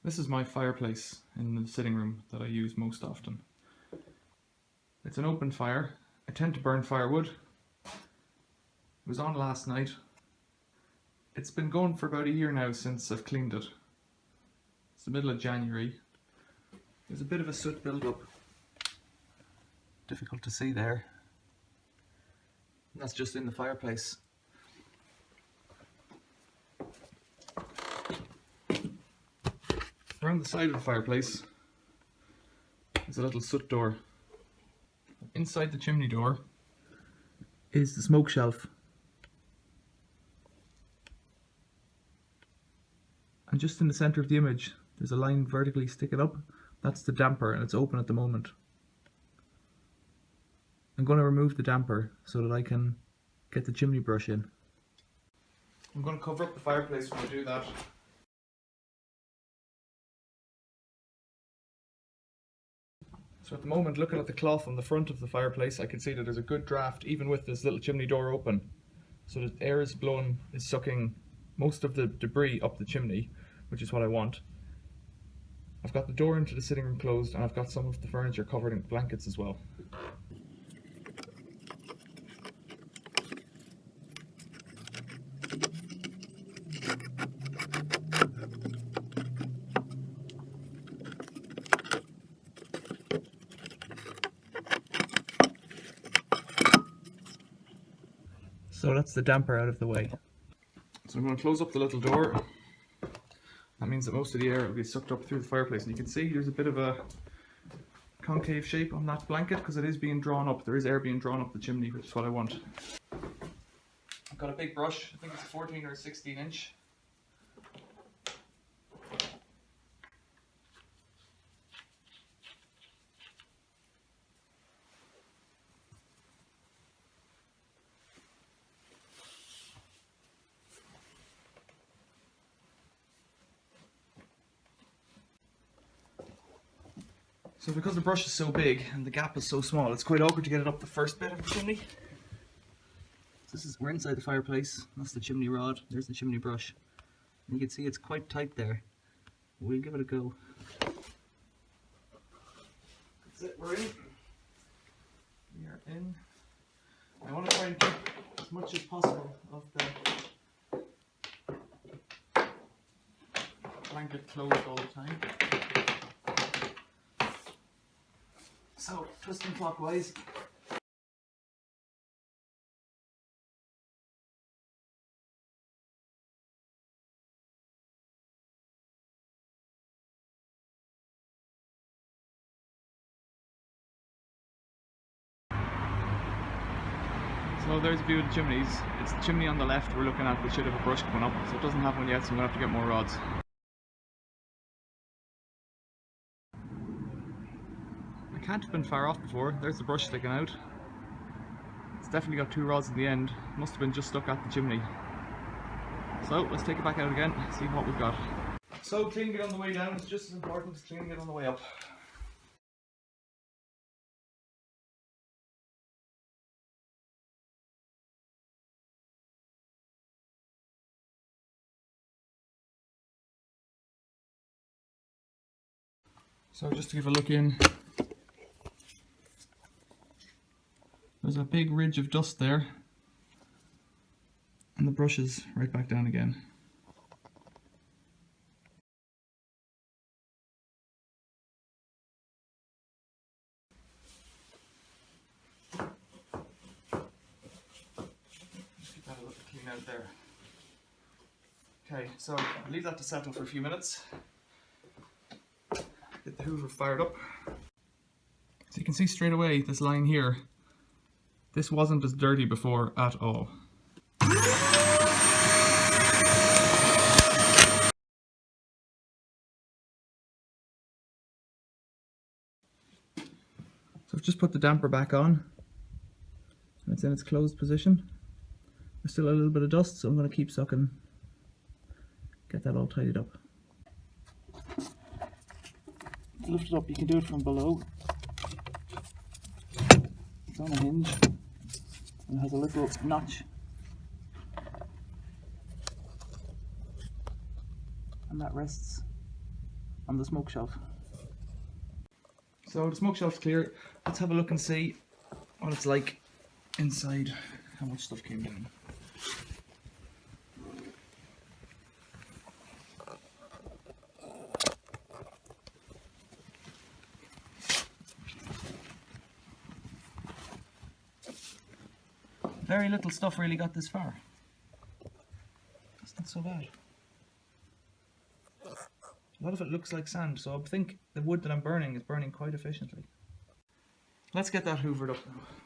This is my fireplace in the sitting room that I use most often. It's an open fire. I tend to burn firewood. It was on last night. It's been going for about a year now since I've cleaned it. It's the middle of January. There's a bit of a soot build-up. Difficult to see there. And that's just in the fireplace. Around the side of the fireplace is a little soot door. Inside the chimney door is the smoke shelf. And just in the centre of the image, there's a line vertically sticking up. That's the damper, and it's open at the moment. I'm going to remove the damper so that I can get the chimney brush in. I'm going to cover up the fireplace when I do that. So at the moment, looking at the cloth on the front of the fireplace, I can see that there's a good draft even with this little chimney door open. So the air is sucking most of the debris up the chimney, which is what I want. I've got the door into the sitting room closed, and I've got some of the furniture covered in blankets as well. So that's the damper out of the way. So I'm going to close up the little door. That means that most of the air will be sucked up through the fireplace. And you can see there's a bit of a concave shape on that blanket because it is being drawn up. There is air being drawn up the chimney, which is what I want. I've got a big brush. I think it's a 14 or a 16 inch. So because the brush is so big and the gap is so small, it's quite awkward to get it up the first bit of the chimney. So we're inside the fireplace. That's the chimney rod. There's the chimney brush. And you can see it's quite tight there. We'll give it a go. That's it, we're in. We are in. I want to try and keep as much as possible of the blanket closed all the time. So, twisting clockwise. So there's a view of the chimneys. It's the chimney on the left we're looking at, which should have a brush coming up. So it doesn't have one yet, so I'm going to have to get more rods. I can't have been far off before. There's the brush sticking out. It's definitely got two rods in the end. Must have been just stuck at the chimney. So let's take it back out again, see what we've got. So cleaning it on the way down is just as important as cleaning it on the way up. So just to give a look in, there's a big ridge of dust there, and the brush is right back down again. Just keep that a little clean out there. Okay, so leave that to settle for a few minutes. Get the hoover fired up. So you can see straight away this line here. This wasn't as dirty before at all. So I've just put the damper back on. And it's in its closed position. There's still a little bit of dust, so I'm going to keep sucking. Get that all tidied up. Lift it up, you can do it from below. It's on a hinge and it has a little notch, and that rests on the smoke shelf. So the smoke shelf's clear. Let's have a look and see what it's like inside, how much stuff came in. Very little stuff really got this far. That's not so bad. A lot of it looks like sand, so I think the wood that I'm burning is burning quite efficiently. Let's get that hoovered up now.